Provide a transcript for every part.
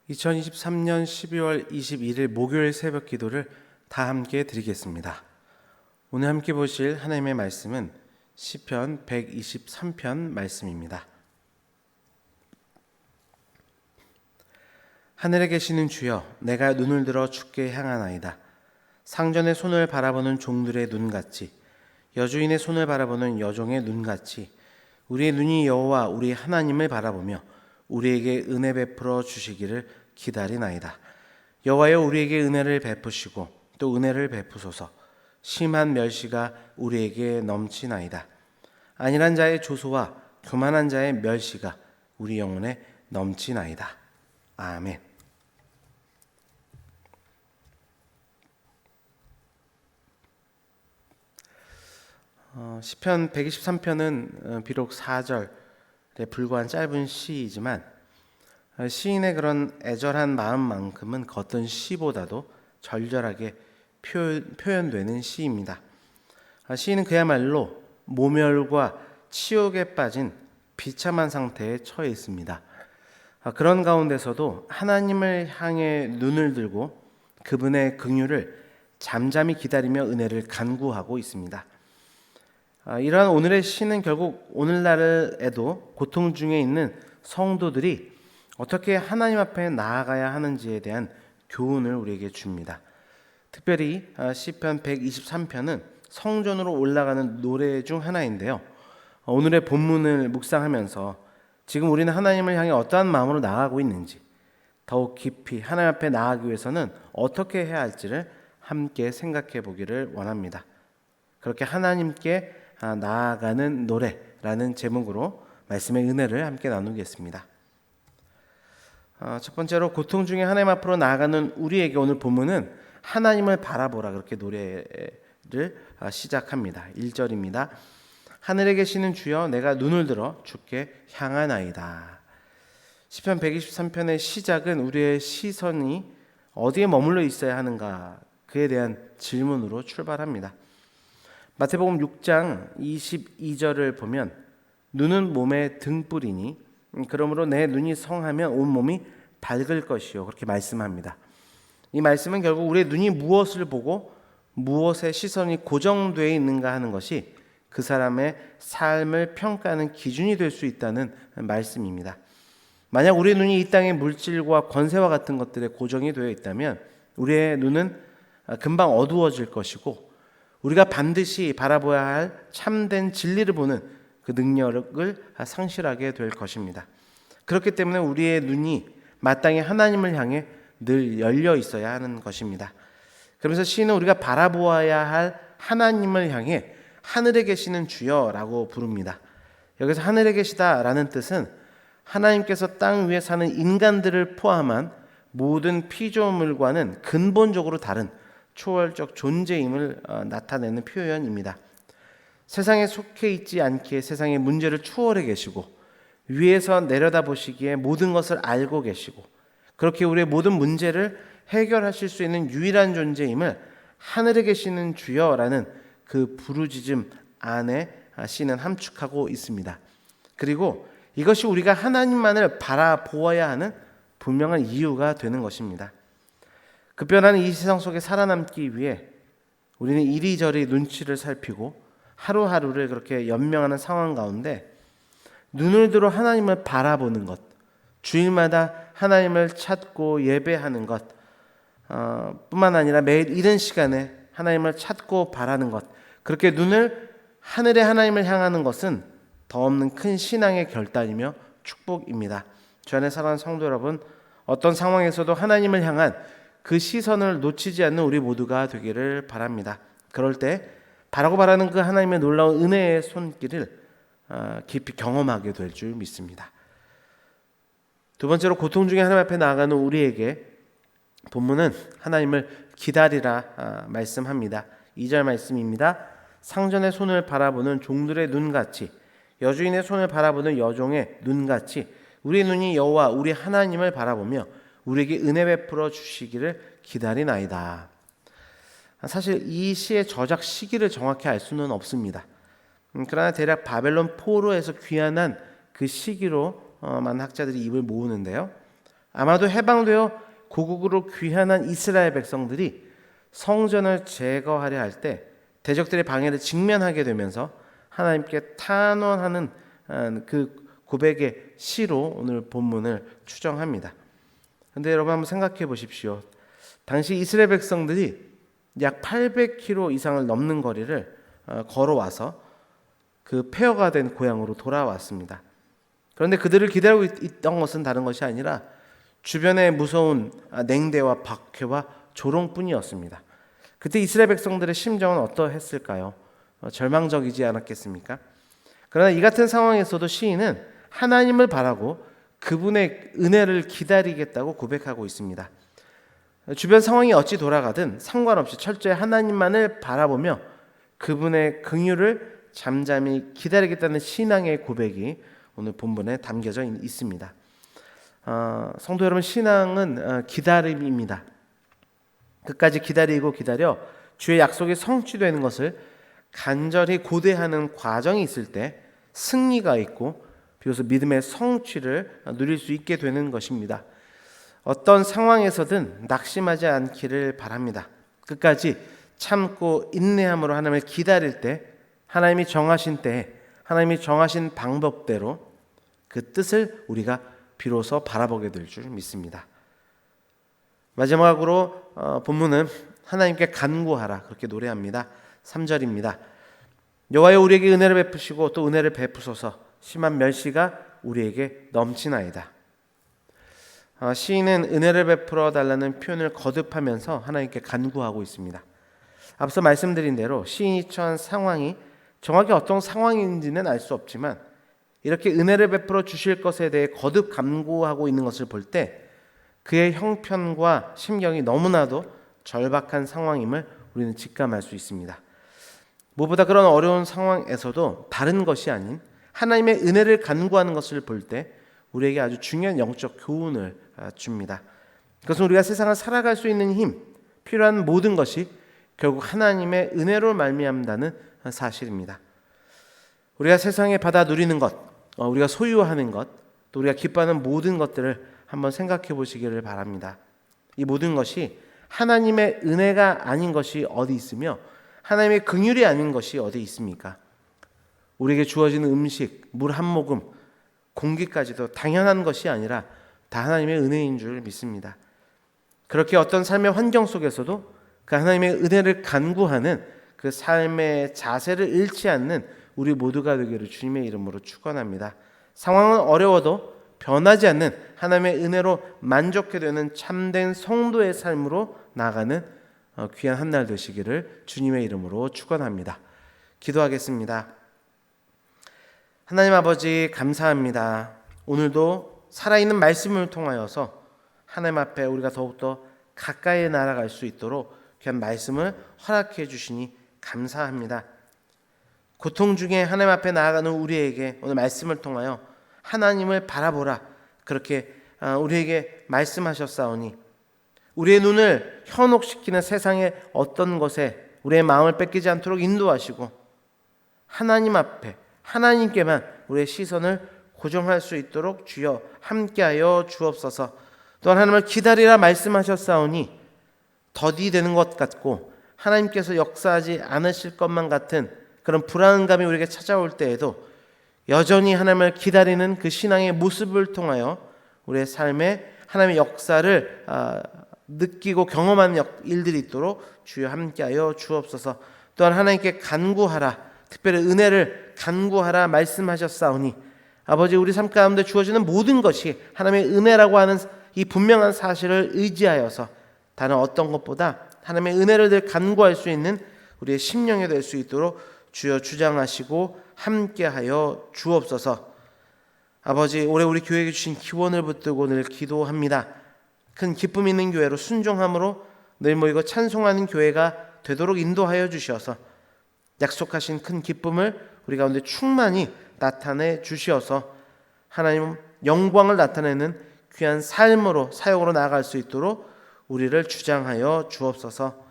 2023년 12월 21일 목요일 새벽 기도를 다 함께 드리겠습니다. 오늘 함께 보실 하나님의 말씀은 시편 123편 말씀입니다. 하늘에 계시는 주여, 내가 눈을 들어 주께 향하나이다. 상전의 손을 바라보는 종들의 눈같이, 여주인의 손을 바라보는 여종의 눈같이 우리의 눈이 여호와 우리 하나님을 바라보며 우리에게 은혜 베풀어 주시기를 기다리나이다. 여호와여, 우리에게 은혜를 베푸시고 또 은혜를 베푸소서. 심한 멸시가 우리에게 넘치나이다. 안일한 자의 조소와 교만한 자의 멸시가 우리 영혼에 넘치나이다. 아멘. 시편 123편은 비록 4절에 불과한 짧은 시이지만 시인의 그런 애절한 마음만큼은 겉은 시보다도 절절하게 표현되는 시입니다. 시인은 그야말로 모멸과 치욕에 빠진 비참한 상태에 처해 있습니다. 그런 가운데서도 하나님을 향해 눈을 들고 그분의 긍휼을 잠잠히 기다리며 은혜를 간구하고 있습니다. 이러한 오늘의 시는 결국 오늘날에도 고통 중에 있는 성도들이 어떻게 하나님 앞에 나아가야 하는지에 대한 교훈을 우리에게 줍니다. 특별히 시편 123편은 성전으로 올라가는 노래 중 하나인데요. 오늘의 본문을 묵상하면서 지금 우리는 하나님을 향해 어떠한 마음으로 나아가고 있는지, 더욱 깊이 하나님 앞에 나아가기 위해서는 어떻게 해야 할지를 함께 생각해 보기를 원합니다. 그렇게 하나님께 나아가는 노래라는 제목으로 말씀의 은혜를 함께 나누겠습니다. 첫 번째로 고통 중에 하나님 앞으로 나아가는 우리에게 오늘 본문은 하나님을 바라보라, 그렇게 노래를 시작합니다. 1절입니다. 하늘에 계시는 주여, 내가 눈을 들어 주께 향하나이다. 시편 123편의 시작은 우리의 시선이 어디에 머물러 있어야 하는가, 그에 대한 질문으로 출발합니다. 마태복음 6장 22절을 보면 눈은 몸의 등불이니 그러므로 내 눈이 성하면 온 몸이 밝을 것이요, 그렇게 말씀합니다. 이 말씀은 결국 우리의 눈이 무엇을 보고 무엇에 시선이 고정되어 있는가 하는 것이 그 사람의 삶을 평가하는 기준이 될 수 있다는 말씀입니다. 만약 우리의 눈이 이 땅의 물질과 권세와 같은 것들에 고정이 되어 있다면 우리의 눈은 금방 어두워질 것이고 우리가 반드시 바라봐야 할 참된 진리를 보는 그 능력을 상실하게 될 것입니다. 그렇기 때문에 우리의 눈이 마땅히 하나님을 향해 늘 열려 있어야 하는 것입니다. 그러면서 시인은 우리가 바라보아야 할 하나님을 향해 하늘에 계시는 주여라고 부릅니다. 여기서 하늘에 계시다라는 뜻은 하나님께서 땅 위에 사는 인간들을 포함한 모든 피조물과는 근본적으로 다른 초월적 존재임을 나타내는 표현입니다. 세상에 속해 있지 않기에 세상의 문제를 추월해 계시고 위에서 내려다보시기에 모든 것을 알고 계시고 그렇게 우리의 모든 문제를 해결하실 수 있는 유일한 존재임을 하늘에 계시는 주여라는 그 부르짖음 안에 시는 함축하고 있습니다. 그리고 이것이 우리가 하나님만을 바라보아야 하는 분명한 이유가 되는 것입니다. 급변하는 이 세상 속에 살아남기 위해 우리는 이리저리 눈치를 살피고 하루하루를 그렇게 연명하는 상황 가운데 눈을 들어 하나님을 바라보는 것, 주일마다 하나님을 찾고 예배하는 것 뿐만 아니라 매일 이른 시간에 하나님을 찾고 바라는 것, 그렇게 눈을 하늘의 하나님을 향하는 것은 더없는 큰 신앙의 결단이며 축복입니다. 주 안에 사랑하는 성도 여러분, 어떤 상황에서도 하나님을 향한 그 시선을 놓치지 않는 우리 모두가 되기를 바랍니다. 그럴 때 바라고 바라는 그 하나님의 놀라운 은혜의 손길을 깊이 경험하게 될 줄 믿습니다. 두 번째로 고통 중에 하나님 앞에 나아가는 우리에게 본문은 하나님을 기다리라 말씀합니다. 2절 말씀입니다. 상전의 손을 바라보는 종들의 눈같이 여주인의 손을 바라보는 여종의 눈같이 우리 눈이 여호와 우리 하나님을 바라보며 우리에게 은혜 베풀어 주시기를 기다리나이다. 사실 이 시의 저작 시기를 정확히 알 수는 없습니다. 그러나 대략 바벨론 포로에서 귀환한 그 시기로만 학자들이 입을 모으는데요. 아마도 해방되어 고국으로 귀환한 이스라엘 백성들이 성전을 제거하려 할 때 대적들의 방해를 직면하게 되면서 하나님께 탄원하는 그 고백의 시로 오늘 본문을 추정합니다. 그런데 여러분 한번 생각해 보십시오. 당시 이스라엘 백성들이 약 800km 이상을 넘는 거리를 걸어와서 그 폐허가 된 고향으로 돌아왔습니다. 그런데 그들을 기다리고 있던 것은 다른 것이 아니라 주변에 무서운 냉대와 박해와 조롱뿐이었습니다. 그때 이스라엘 백성들의 심정은 어떠했을까요? 절망적이지 않았겠습니까? 그러나 이 같은 상황에서도 시인은 하나님을 바라고 그분의 은혜를 기다리겠다고 고백하고 있습니다. 주변 상황이 어찌 돌아가든 상관없이 철저히 하나님만을 바라보며 그분의 긍휼을 잠잠히 기다리겠다는 신앙의 고백이 오늘 본문에 담겨져 있습니다. 성도 여러분, 신앙은 기다림입니다. 끝까지 기다리고 기다려 주의 약속이 성취되는 것을 간절히 고대하는 과정이 있을 때 승리가 있고 비로소 믿음의 성취를 누릴 수 있게 되는 것입니다. 어떤 상황에서든 낙심하지 않기를 바랍니다. 끝까지 참고 인내함으로 하나님을 기다릴 때 하나님이 정하신 때에 하나님이 정하신 방법대로 그 뜻을 우리가 비로소 바라보게 될 줄 믿습니다. 마지막으로 본문은 하나님께 간구하라 그렇게 노래합니다. 3절입니다. 여호와여 우리에게 은혜를 베푸시고 또 은혜를 베푸소서 심한 멸시가 우리에게 넘치나이다. 시인은 은혜를 베풀어 달라는 표현을 거듭하면서 하나님께 간구하고 있습니다. 앞서 말씀드린 대로 시인이 처한 상황이 정확히 어떤 상황인지는 알 수 없지만 이렇게 은혜를 베풀어 주실 것에 대해 거듭 간구하고 있는 것을 볼 때 그의 형편과 심경이 너무나도 절박한 상황임을 우리는 직감할 수 있습니다. 무엇보다 그런 어려운 상황에서도 다른 것이 아닌 하나님의 은혜를 간구하는 것을 볼 때 우리에게 아주 중요한 영적 교훈을 줍니다. 그것은 우리가 세상을 살아갈 수 있는 힘, 필요한 모든 것이 결국 하나님의 은혜로 말미암다는 사실입니다. 우리가 세상에 받아 누리는 것, 우리가 소유하는 것, 또 우리가 기뻐하는 모든 것들을 한번 생각해 보시기를 바랍니다. 이 모든 것이 하나님의 은혜가 아닌 것이 어디 있으며 하나님의 긍휼이 아닌 것이 어디 있습니까? 우리에게 주어지는 음식, 물 한 모금, 공기까지도 당연한 것이 아니라 다 하나님의 은혜인 줄 믿습니다. 그렇게 어떤 삶의 환경 속에서도 그 하나님의 은혜를 간구하는 그 삶의 자세를 잃지 않는 우리 모두가 되기를 주님의 이름으로 축원합니다. 상황은 어려워도 변하지 않는 하나님의 은혜로 만족해 되는 참된 성도의 삶으로 나아가는 귀한 한 날 되시기를 주님의 이름으로 축원합니다. 기도하겠습니다. 하나님 아버지 감사합니다. 오늘도 살아있는 말씀을 통하여서 하나님 앞에 우리가 더욱더 가까이 날아갈 수 있도록 귀한 말씀을 허락해 주시니 감사합니다. 고통 중에 하나님 앞에 나아가는 우리에게 오늘 말씀을 통하여 하나님을 바라보라 그렇게 우리에게 말씀하셨사오니 우리의 눈을 현혹시키는 세상의 어떤 것에 우리의 마음을 뺏기지 않도록 인도하시고 하나님 앞에 하나님께만 우리의 시선을 고정할 수 있도록 주여 함께하여 주옵소서. 또한 하나님을 기다리라 말씀하셨사오니 더디 되는 것 같고 하나님께서 역사하지 않으실 것만 같은 그런 불안감이 우리에게 찾아올 때에도 여전히 하나님을 기다리는 그 신앙의 모습을 통하여 우리의 삶에 하나님의 역사를 느끼고 경험하는 일들이 있도록 주여 함께하여 주옵소서. 또한 하나님께 간구하라, 특별히 은혜를 간구하라 말씀하셨사오니 아버지 우리 삶 가운데 주어지는 모든 것이 하나님의 은혜라고 하는 이 분명한 사실을 의지하여서 다른 어떤 것보다 하나님의 은혜를 늘 간구할 수 있는 우리의 심령이 될 수 있도록 주여 주장하시고 함께하여 주옵소서. 아버지 올해 우리 교회에 주신 기원을 붙들고 늘 기도합니다. 큰 기쁨 있는 교회로 순종함으로 늘 모이고 찬송하는 교회가 되도록 인도하여 주셔서 약속하신 큰 기쁨을 우리 가운데 충만히 나타내 주시어서 하나님 영광을 나타내는 귀한 삶으로 사역으로 나아갈 수 있도록 우리를 주장하여 주옵소서.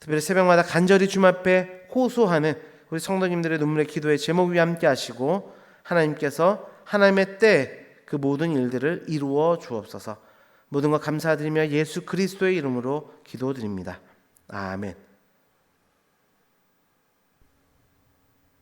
특별히 새벽마다 간절히 주님 앞에 호소하는 우리 성도님들의 눈물의 기도의 제목 위에 함께 하시고 하나님께서 하나님의 때에 그 모든 일들을 이루어 주옵소서. 모든 것 감사드리며 예수 그리스도의 이름으로 기도드립니다. 아멘.